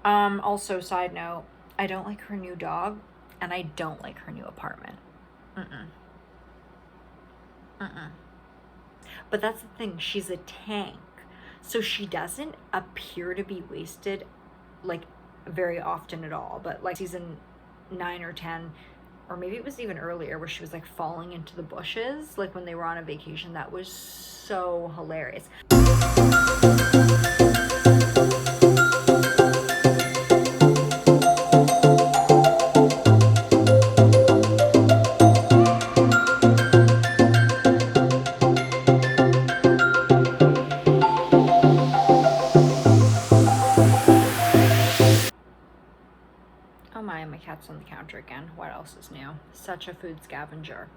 Also, side note, I don't like her new dog, and I don't like her new apartment. Mm-mm. Mm-mm. But that's the thing, she's a tank. So she doesn't appear to be wasted, like, very often at all. But, like, season 9 or 10, or maybe it was even earlier, where she was, like, falling into the bushes, like, when they were on a vacation. That was so hilarious. Oh my cat's on the counter again. What else is new? Such a food scavenger.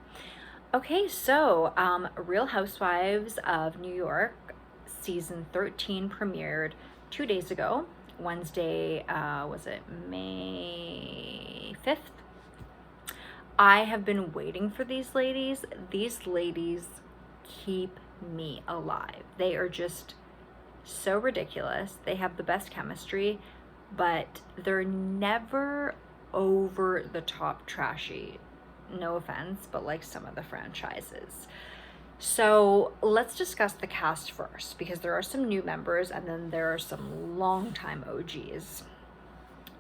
Okay, so Real Housewives of New York season 13 premiered 2 days ago. Wednesday, was it May 5th? I have been waiting for these ladies. These ladies keep me alive. They are just so ridiculous. They have the best chemistry, but they're never over the top trashy. No offense, but like some of the franchises. So let's discuss the cast first, because there are some new members and then there are some longtime OGs.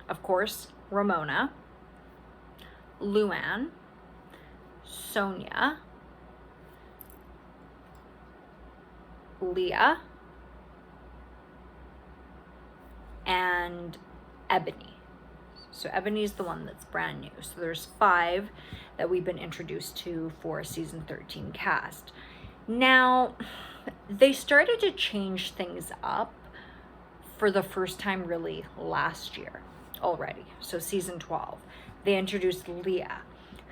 Of course, Ramona, Luann, Sonia, Leah, and Eboni. So Ebony is the one that's brand new. So there's 5 that we've been introduced to for season 13 cast. Now, they started to change things up for the first time really last year already. So season 12, they introduced Leah,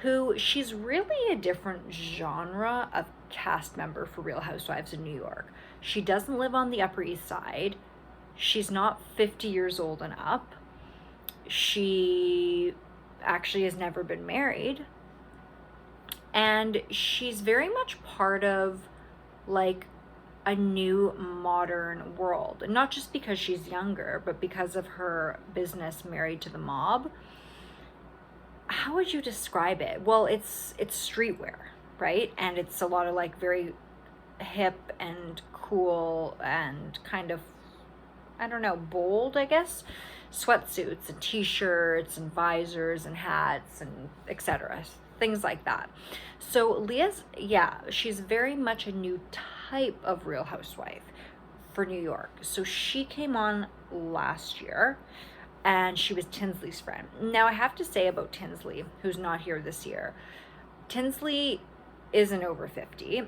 who she's really a different genre of cast member for Real Housewives of New York. She doesn't live on the Upper East Side. She's not 50 years old and up. She actually has never been married. And she's very much part of like a new modern world. And not just because she's younger, but because of her business, Married to the Mob. How would you describe it? Well, it's streetwear, right? And it's a lot of like very hip and cool and kind of, I don't know, bold, I guess, sweatsuits and t-shirts and visors and hats and etc., things like that. So Leah's, yeah, she's very much a new type of Real Housewife for New York. So she came on last year and she was Tinsley's friend. Now I have to say about Tinsley, who's not here this year, Tinsley isn't over 50.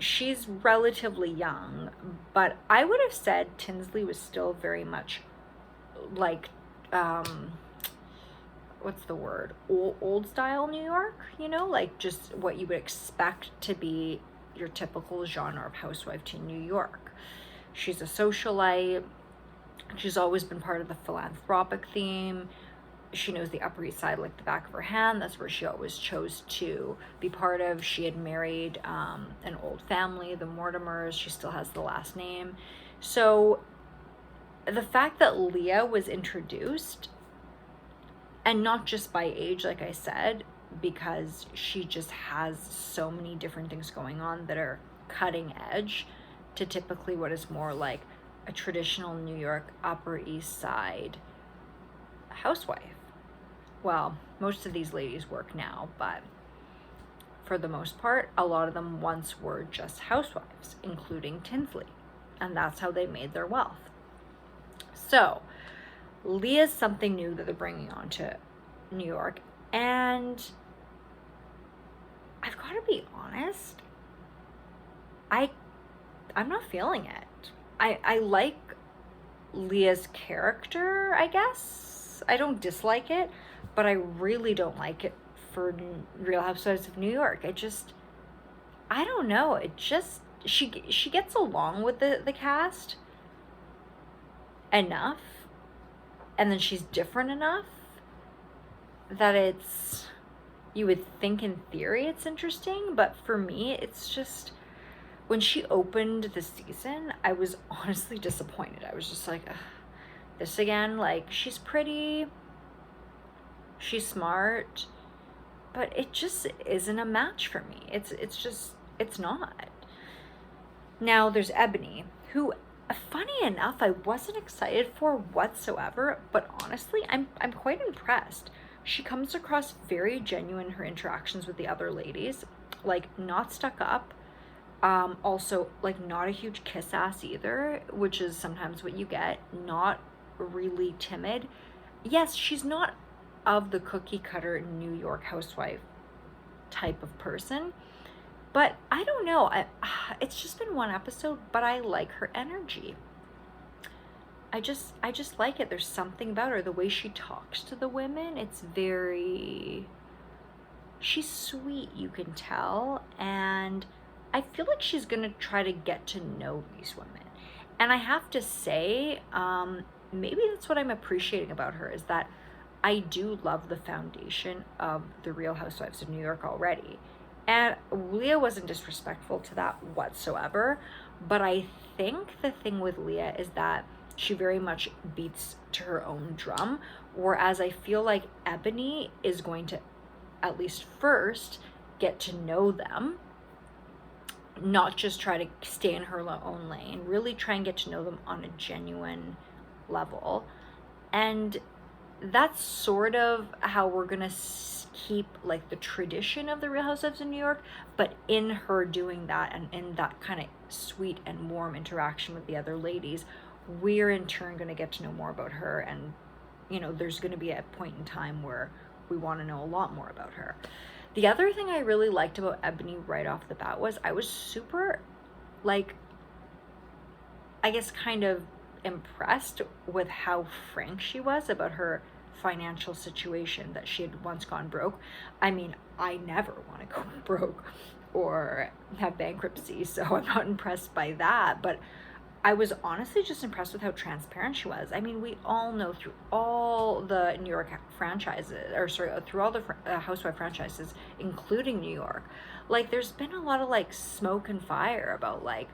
She's relatively young, but I would have said Tinsley was still very much like, what's the word? Old style New York, you know, like just what you would expect to be your typical genre of housewife to New York. She's a socialite. She's always been part of the philanthropic theme. She knows the Upper East Side like the back of her hand. That's where she always chose to be part of. She had married an old family, the Mortimers. She still has the last name. So the fact that Leah was introduced, and not just by age, like I said, because she just has so many different things going on that are cutting edge to typically what is more like a traditional New York Upper East Side housewife. Well, most of these ladies work now, but for the most part, a lot of them once were just housewives, including Tinsley, and that's how they made their wealth. So Leah's something new that they're bringing on to New York, and I've got to be honest, I'm not feeling it. I like Leah's character, I guess. I don't dislike it, but I really don't like it for Real Housewives of New York. I don't know. It just, she gets along with the cast enough, and then she's different enough that it's, you would think in theory it's interesting, but for me, it's just, when she opened the season, I was honestly disappointed. I was just like, ugh, This again, like, she's pretty, she's smart, but it just isn't a match for me. It's not. Now there's Eboni, who, funny enough, I wasn't excited for whatsoever, but honestly, I'm quite impressed. She comes across very genuine in her interactions with the other ladies, like not stuck up. Also, like, not a huge kiss ass either, which is sometimes what you get. Not really timid. Yes, she's not of the cookie cutter New York housewife type of person, but I don't know. It's just been one episode, but I like her energy. I just like it. There's something about her, the way she talks to the women. It's very, she's sweet, you can tell, and I feel like she's gonna try to get to know these women. And I have to say, maybe that's what I'm appreciating about her, is that I do love the foundation of the Real Housewives of New York already. And Leah wasn't disrespectful to that whatsoever, but I think the thing with Leah is that she very much beats to her own drum, whereas I feel like Eboni is going to, at least first, get to know them, not just try to stay in her own lane, really try and get to know them on a genuine level. And that's sort of how we're gonna keep, like, the tradition of the Real Housewives of New York, but in her doing that and in that kind of sweet and warm interaction with the other ladies, we're in turn going to get to know more about her. And there's going to be a point in time where we want to know a lot more about her. The other thing I really liked about Eboni right off the bat was I was super, like, I guess kind of impressed with how frank she was about her financial situation, that she had once gone broke. I mean, I never want to go broke or have bankruptcy, so I'm not impressed by that, but I was honestly just impressed with how transparent she was. I mean, we all know through all the New York franchises, or sorry, through all the housewife franchises, including New York, like, there's been a lot of, like, smoke and fire about, like,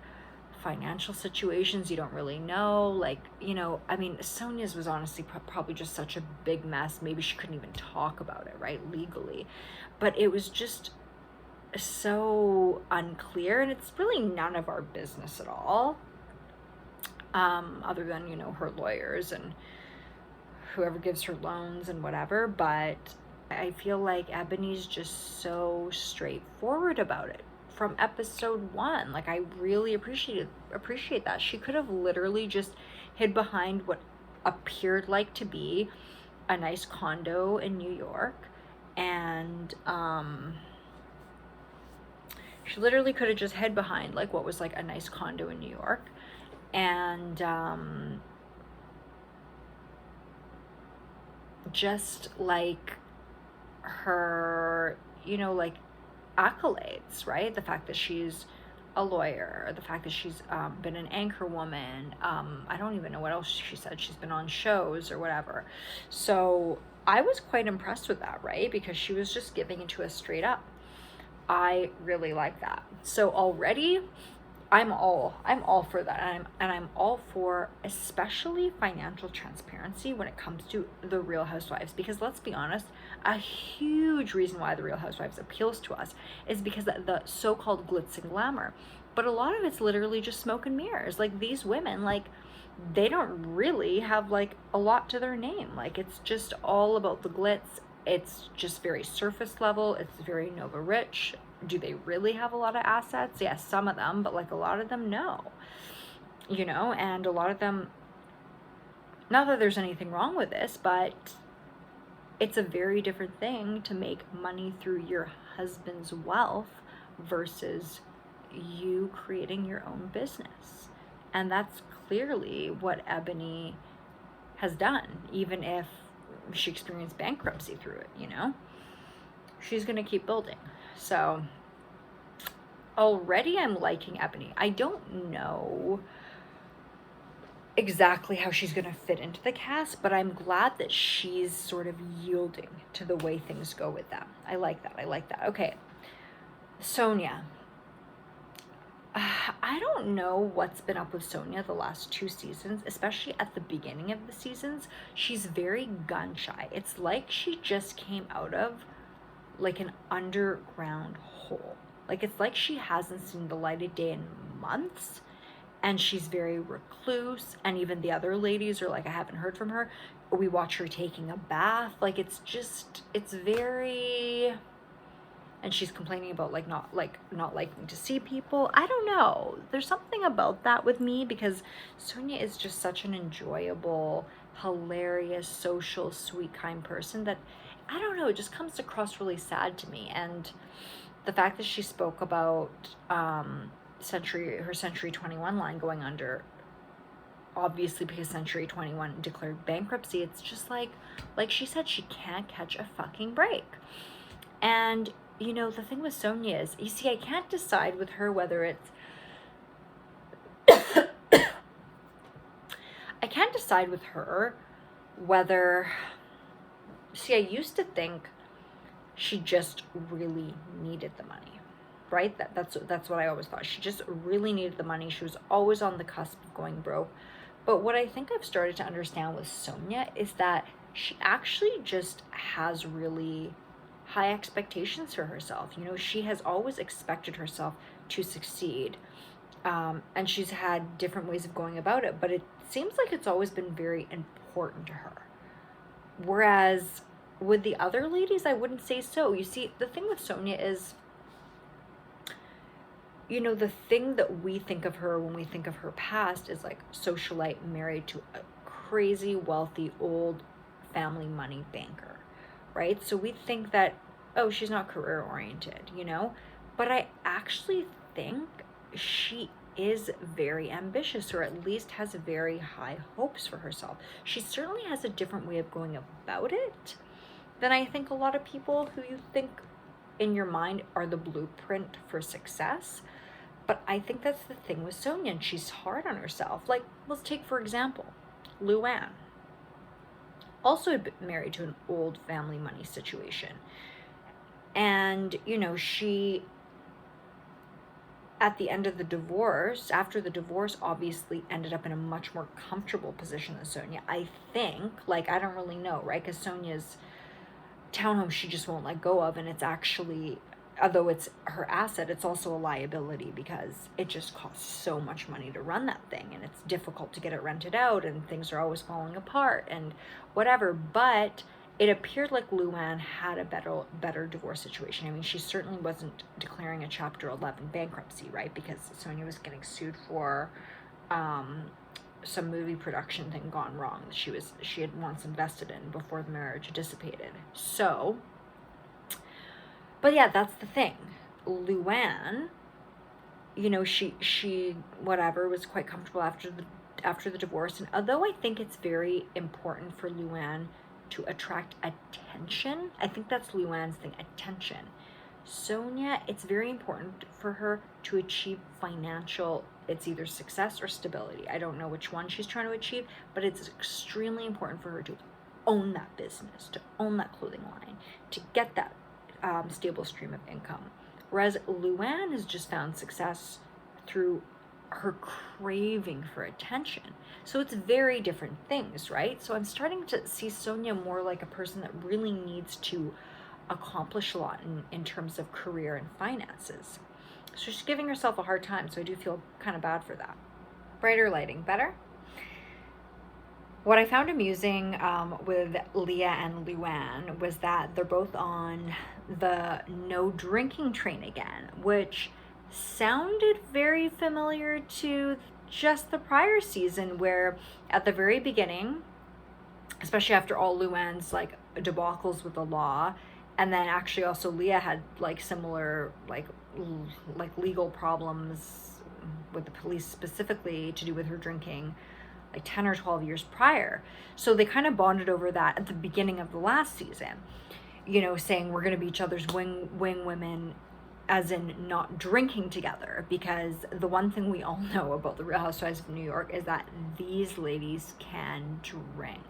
financial situations you don't really know. Like, I mean, Sonia's was honestly probably just such a big mess. Maybe she couldn't even talk about it, right, legally. But it was just so unclear, and it's really none of our business at all. Other than, her lawyers and whoever gives her loans and whatever. But I feel like Eboni's just so straightforward about it from episode 1. Like, I really appreciate that. She could have literally just hid behind what appeared like to be a nice condo in New York, and she literally could have just hid behind, like, what was like a nice condo in New York, and just like her, like, accolades, right? The fact that she's a lawyer, the fact that she's been an anchor woman. I don't even know what else she said. She's been on shows or whatever. So I was quite impressed with that, right? Because she was just giving it to us straight up. I really like that. So already I'm all for that. And I'm all for especially financial transparency when it comes to the Real Housewives, because let's be honest, a huge reason why the Real Housewives appeals to us is because the so-called glitz and glamour, but a lot of it's literally just smoke and mirrors. Like, these women, like, they don't really have, like, a lot to their name. Like, it's just all about the glitz. It's just very surface level. It's very Nova rich. Do they really have a lot of assets? Yes, some of them, but, like, a lot of them, no. And a lot of them, not that there's anything wrong with this, but it's a very different thing to make money through your husband's wealth versus you creating your own business. And that's clearly what Eboni has done, even if she experienced bankruptcy through it, She's going to keep building. So already I'm liking Eboni. I don't know exactly how she's going to fit into the cast, but I'm glad that she's sort of yielding to the way things go with them. I like that. Okay. Sonia. I don't know what's been up with Sonia the last 2 seasons, especially at the beginning of the seasons. She's very gun shy. It's like she just came out of like an underground hole. Like it's like she hasn't seen the light of day in months, and she's very recluse. And even the other ladies are like, I haven't heard from her. We watch her taking a bath. Like it's very, and she's complaining about not liking to see people. I don't know. There's something about that with me, because Sonia is just such an enjoyable, hilarious, social, sweet, kind person that, I don't know, it just comes across really sad to me. And the fact that she spoke about her Century 21 line going under, obviously because Century 21 declared bankruptcy, it's just like she said, she can't catch a fucking break. And the thing with Sonia is, you see, I can't decide with her whether it's I can't decide with her whether, see, I used to think she just really needed the money, right? That's what I always thought. She just really needed the money. She was always on the cusp of going broke. But what I think I've started to understand with Sonia is that she actually just has really high expectations for herself. She has always expected herself to succeed. And she's had different ways of going about it, but it seems like it's always been very important to her. Whereas with the other ladies, I wouldn't say so. You see, the thing with Sonia is, the thing that we think of her when we think of her past is like socialite married to a crazy, wealthy, old family money banker, right? So we think that, oh, she's not career oriented, but I actually think she is very ambitious, or at least has very high hopes for herself. She certainly has a different way of going about it than I think a lot of people who you think in your mind are the blueprint for success. But I think that's the thing with Sonia, and she's hard on herself. Like, let's take, for example, Luann. Also married to an old family money situation. And, she, at the end of the divorce, after the divorce, obviously ended up in a much more comfortable position than Sonia. I think, I don't really know, right? Because Sonia's townhome she just won't let go of, and it's actually, although it's her asset, it's also a liability because it just costs so much money to run that thing, and it's difficult to get it rented out, and things are always falling apart and whatever. But it appeared like Luann had a better divorce situation. I mean, she certainly wasn't declaring a Chapter 11 bankruptcy, right? Because Sonia was getting sued for some movie production thing gone wrong that she had once invested in before the marriage dissipated. So, but yeah, that's the thing. Luann, she whatever, was quite comfortable after the divorce. And although I think it's very important for Luann to attract attention, I think that's Luann's thing, attention. Sonia, it's very important for her to achieve financial, it's either success or stability. I don't know which one she's trying to achieve, but it's extremely important for her to own that business, to own that clothing line, to get that stable stream of income. Whereas Luann has just found success through her craving for attention. So it's very different things, right? So I'm starting to see Sonia more like a person that really needs to accomplish a lot in terms of career and finances. So she's giving herself a hard time, so I do feel kind of bad for that. Brighter lighting, better? What I found amusing with Leah and Luann was that they're both on the no drinking train again, which sounded very familiar to just the prior season, where at the very beginning, especially after all Luann's debacles with the law, and then actually also Leah had similar legal problems with the police, specifically to do with her drinking 10 or 12 years prior. So they kind of bonded over that at the beginning of the last season, saying we're going to be each other's wing women, as in not drinking together. Because the one thing we all know about the Real Housewives of New York is that these ladies can drink.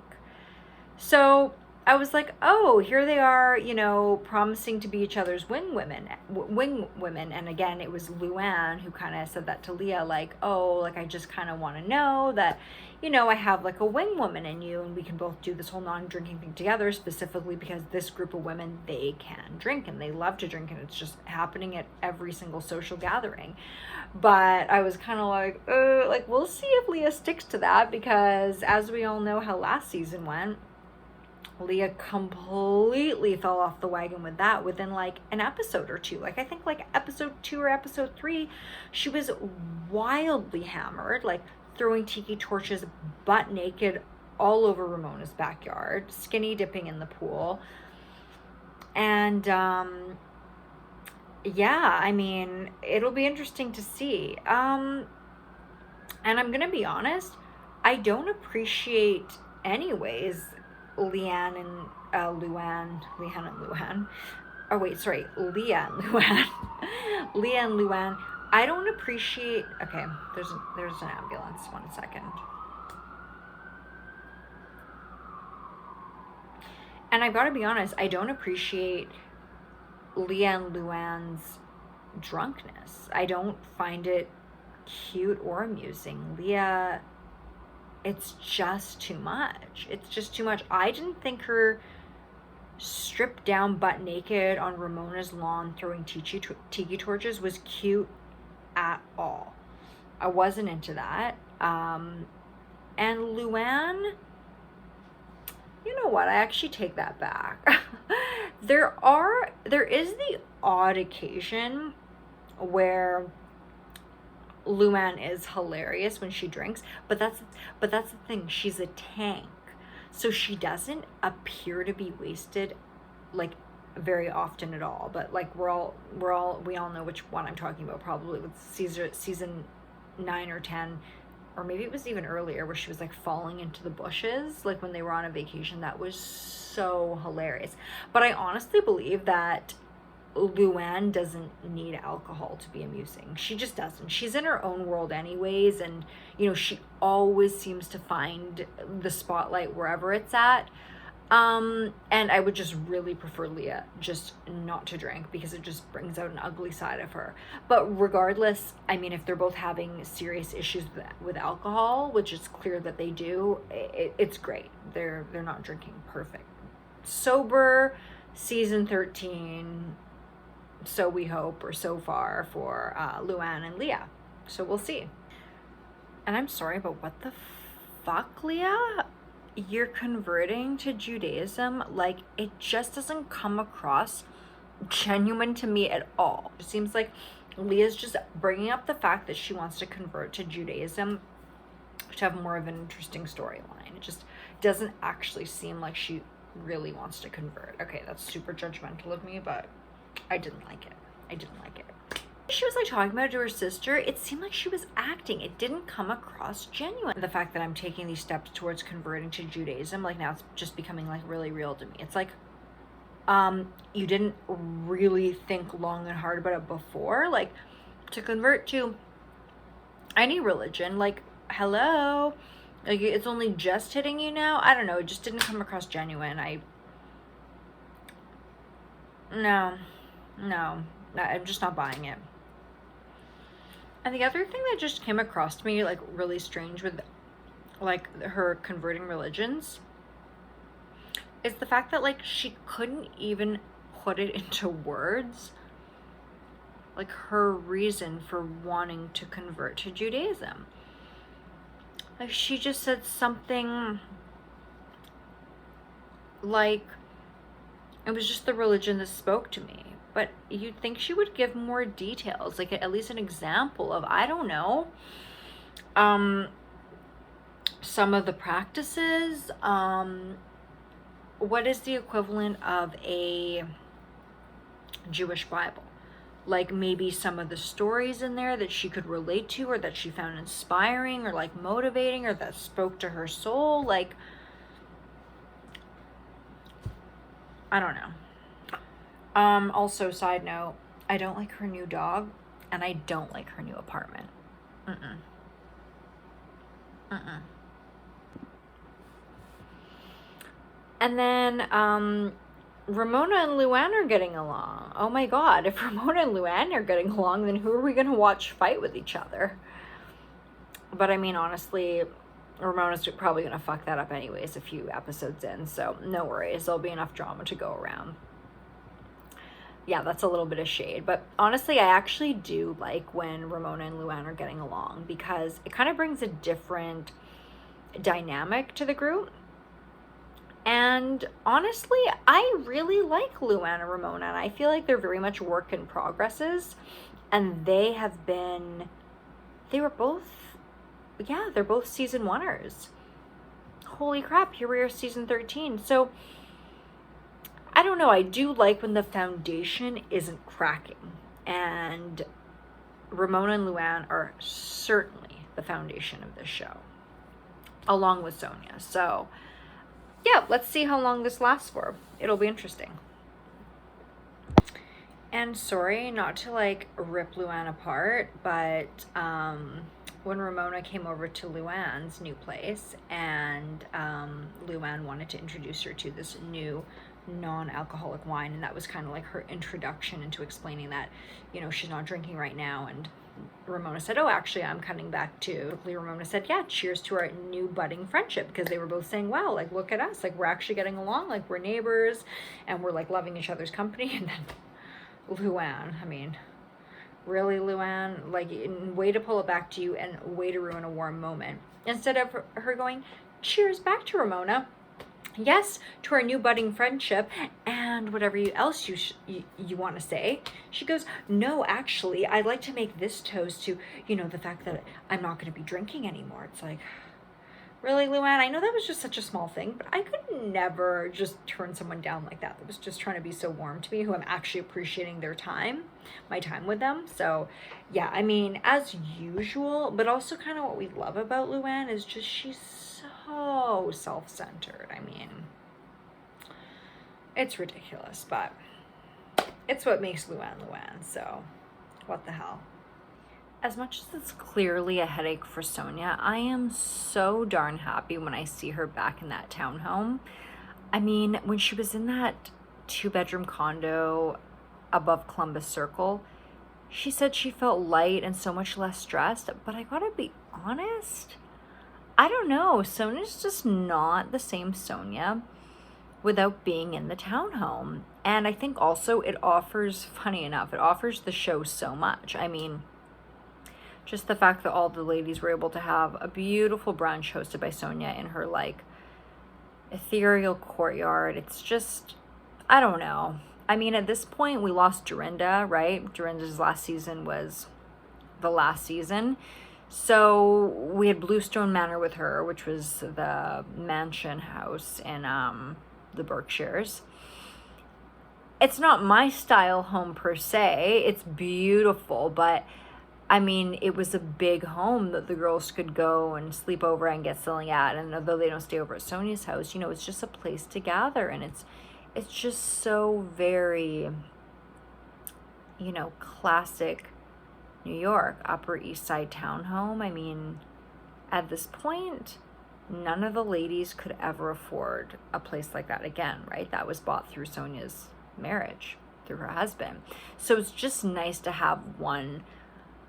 So I was like, oh, here they are, you know, promising to be each other's wing women. And again, it was Luann who kind of said that to Leah, like, oh, like, I just kind of want to know that, you know, I have like a wing woman in you, and we can both do this whole non-drinking thing together, specifically because this group of women, they can drink and they love to drink, and it's just happening at every single social gathering. But I was kind of like, we'll see if Leah sticks to that, because as we all know how last season went, Leah completely fell off the wagon with that within like an episode or two. Like, I think like episode 2 or episode 3, she was wildly hammered, like throwing tiki torches butt naked all over Ramona's backyard, skinny dipping in the pool. And yeah, I mean, it'll be interesting to see. And I'm gonna be honest, I don't appreciate anyways Leanne and Luann. Oh wait, sorry, Leah and Luann. Leah and Luann. I don't appreciate. Okay, there's an ambulance. 1 second. And I've got to be honest, I don't appreciate Leah and Luann's drunkenness. I don't find it cute or amusing. Leah, it's just too much. It's just too much. I didn't think her stripped down butt naked on Ramona's lawn throwing tiki torches was cute at all. I wasn't into that. And Luann, you know what? I actually take that back. There is the odd occasion where Luann is hilarious when she drinks, but that's the thing. She's a tank, so she doesn't appear to be wasted like very often at all. But like we all know which one I'm talking about, probably with season 9 or 10, or maybe it was even earlier, where she was like falling into the bushes, like when they were on a vacation. That was so hilarious. But I honestly believe that Luann doesn't need alcohol to be amusing. She just doesn't. She's in her own world anyways, and you know, she always seems to find the spotlight wherever it's at. And I would just really prefer Leah just not to drink, because it just brings out an ugly side of her. But regardless, I mean, if they're both having serious issues with alcohol, which is clear that they do, it's great. They're not drinking. Perfect. Sober, season 13. So we hope, or so far, for Luann and Leah. So we'll see. And I'm sorry, but what the fuck, Leah? You're converting to Judaism? Like, it just doesn't come across genuine to me at all. It seems like Leah's just bringing up the fact that she wants to convert to Judaism to have more of an interesting storyline. It just doesn't actually seem like she really wants to convert. Okay, that's super judgmental of me, but I didn't like it. She was like talking about it to her sister. It seemed like she was acting. It didn't come across genuine. The fact that I'm taking these steps towards converting to Judaism, like now it's just becoming like really real to me. It's like, you didn't really think long and hard about it before. Like, to convert to any religion, like, hello, like, it's only just hitting you now. I don't know. It just didn't come across genuine. No, I'm just not buying it. And the other thing that just came across to me, like, really strange with, like, her converting religions, is the fact that, like, she couldn't even put it into words, like, her reason for wanting to convert to Judaism. Like, she just said something like, it was just the religion that spoke to me. But you'd think she would give more details, like at least an example of, I don't know, some of the practices. What is the equivalent of a Jewish Bible? Like, maybe some of the stories in there that she could relate to, or that she found inspiring, or like motivating, or that spoke to her soul. Like, I don't know. Also, side note, I don't like her new dog, and I don't like her new apartment. And then Ramona and Luann are getting along. Oh my God, if Ramona and Luann are getting along, then who are we going to watch fight with each other? But I mean, honestly, Ramona's probably going to fuck that up anyways a few episodes in, so no worries. There'll be enough drama to go around. Yeah, that's a little bit of shade. But honestly, I actually do like when Ramona and Luann are getting along because it kind of brings a different dynamic to the group. And honestly, I really like Luann and Ramona, and I feel like they're very much work in progresses. And they were both, yeah, they're both season 1ers. Holy crap, here we are, season 13. So, I don't know, I do like when the foundation isn't cracking. And Ramona and Luann are certainly the foundation of this show, along with Sonia. So, yeah, let's see how long this lasts for. It'll be interesting. And sorry, not to like rip Luann apart, but when Ramona came over to Luann's new place and Luann wanted to introduce her to this new non-alcoholic wine, and that was kind of like her introduction into explaining that, you know, she's not drinking right now. And Ramona said, oh, actually, I'm cutting back too. Ramona said, yeah, cheers to our new budding friendship, because they were both saying, wow, like, look at us. Like, we're actually getting along. Like, we're neighbors, and we're, like, loving each other's company. And then Luann, I mean, really, Luann? Like, way to pull it back to you and way to ruin a warm moment. Instead of her going, cheers back to Ramona. Yes, to our new budding friendship and whatever else you want to say. She goes, no, actually, I'd like to make this toast to, you know, the fact that I'm not going to be drinking anymore. It's like, really, Luann? I know that was just such a small thing, but I could never just turn someone down like that. That was just trying to be so warm to me, who I'm actually appreciating their time, my time with them. So, yeah, I mean, as usual, but also kind of what we love about Luann is just she's so self-centered. I mean, it's ridiculous, but it's what makes Luann Luann, so what the hell. As much as it's clearly a headache for Sonia, I am so darn happy when I see her back in that townhome. I mean, when she was in that 2-bedroom condo above Columbus Circle, she said she felt light and so much less stressed, but I gotta be honest, I don't know. Sonia's just not the same Sonia without being in the townhome. And I think also it offers, funny enough, it offers the show so much. I mean, just the fact that all the ladies were able to have a beautiful brunch hosted by Sonia in her, like, ethereal courtyard. It's just, I don't know. I mean, at this point, we lost Dorinda, right? Dorinda's last season was the last season. So we had Bluestone Manor with her, which was the mansion house in the Berkshires. It's not my style home per se. It's beautiful, but I mean, it was a big home that the girls could go and sleep over and get something at. And although they don't stay over at Sonia's house, you know, it's just a place to gather. And it's just so very, you know, classic New York, Upper East Side townhome. I mean, at this point, none of the ladies could ever afford a place like that again, right? That was bought through Sonia's marriage, through her husband. So it's just nice to have one,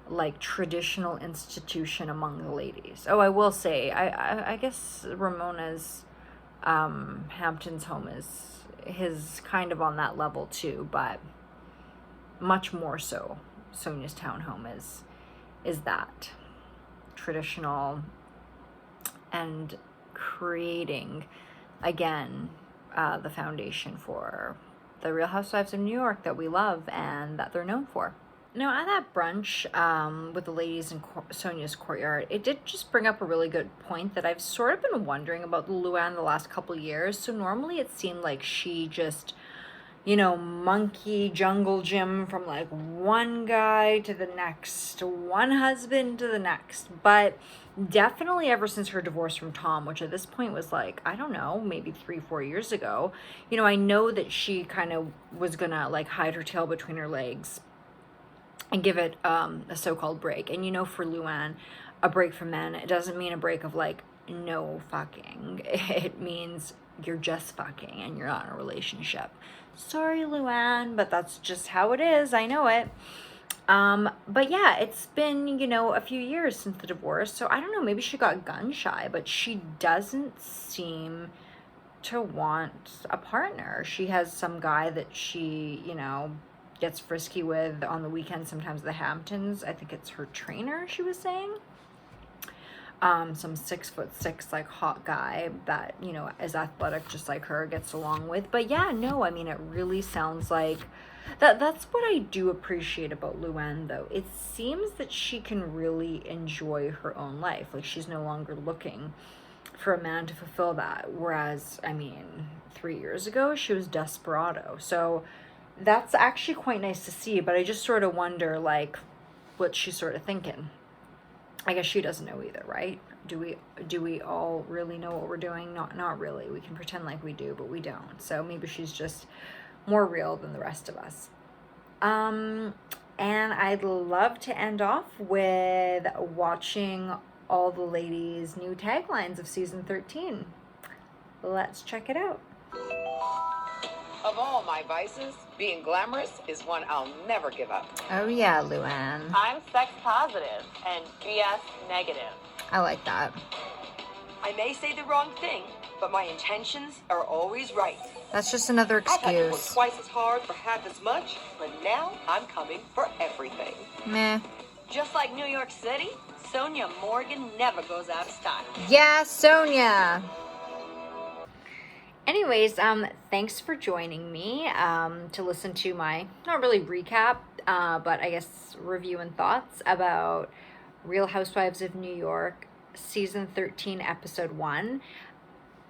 like, traditional institution among the ladies. Oh, I will say, I guess Ramona's Hampton's home is his kind of on that level too, but much more so Sonia's townhome is that traditional and creating again the foundation for the Real Housewives of New York that we love and that they're known for. Now, at that brunch with the ladies in Sonia's courtyard, it did just bring up a really good point that I've sort of been wondering about Luann the last couple of years. So normally it seemed like she just, you know, monkey jungle gym from like one guy to the next, one husband to the next. But definitely ever since her divorce from Tom, which at this point was like, I don't know, maybe 3-4 years ago, you know, I know that she kind of was gonna like hide her tail between her legs and give it a so-called break. And you know, for Luann, a break from men, it doesn't mean a break of like no fucking. It means you're just fucking and you're not in a relationship. Sorry, Luann, but that's just how it is. I know it. But yeah, it's been, a few years since the divorce. So I don't know, maybe she got gun shy, but she doesn't seem to want a partner. She has some guy that she, gets frisky with on the weekends, sometimes the Hamptons. I think it's her trainer, she was saying. Some 6'6", like hot guy that, is athletic just like her, gets along with. But yeah, no, I mean, it really sounds like that's what I do appreciate about Luann, though. It seems that she can really enjoy her own life. Like, she's no longer looking for a man to fulfill that. Whereas, I mean, 3 years ago, she was desperado. So that's actually quite nice to see. But I just sort of wonder, like, what she's sort of thinking. I guess she doesn't know either, right? Do we all really know what we're doing? Not really. We can pretend like we do, but we don't. So maybe she's just more real than the rest of us. And I'd love to end off with watching all the ladies' new taglines of season 13. Let's check it out. Of all my vices, being glamorous is one I'll never give up. Oh yeah, Luann. I'm sex positive and BS negative. I like that. I may say the wrong thing, but my intentions are always right. That's just another I've had to work excuse. twice as hard for half as much, but now I'm coming for everything. Meh. Just like New York City, Sonia Morgan never goes out of style. Yeah, Sonia. Anyways, thanks for joining me to listen to my, not really recap, but I guess review and thoughts about Real Housewives of New York, season 13, episode 1.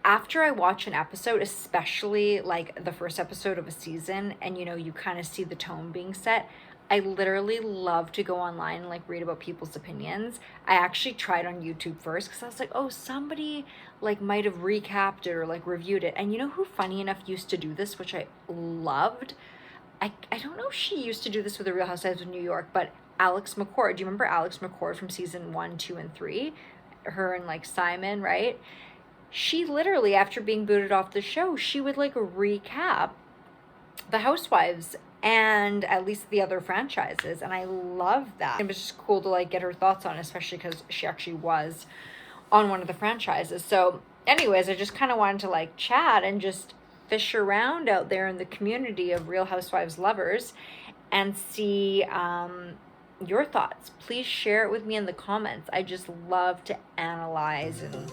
After I watch an episode, especially like the first episode of a season, and you kind of see the tone being set, I literally love to go online and like read about people's opinions. I actually tried on YouTube first because I was like, oh, somebody like might have recapped it or like reviewed it. And you know who, funny enough, used to do this, which I loved? I don't know if she used to do this with the Real Housewives of New York, but Alex McCord. Do you remember Alex McCord from season 1, 2, and 3? Her and like Simon, right? She literally, after being booted off the show, she would like recap the Housewives and at least the other franchises, and I love that. It was just cool to like get her thoughts on it, especially because she actually was on one of the franchises. So anyways, I just kind of wanted to like chat and just fish around out there in the community of Real Housewives lovers and see your thoughts. Please share it with me in the comments. I just love to analyze and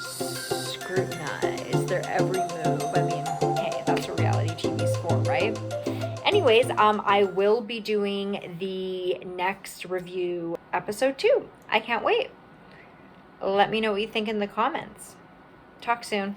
scrutinize their every move. I mean, hey, that's what reality TV's for, right? Anyways, I will be doing the next review, episode 2. I can't wait. Let me know what you think in the comments. Talk soon.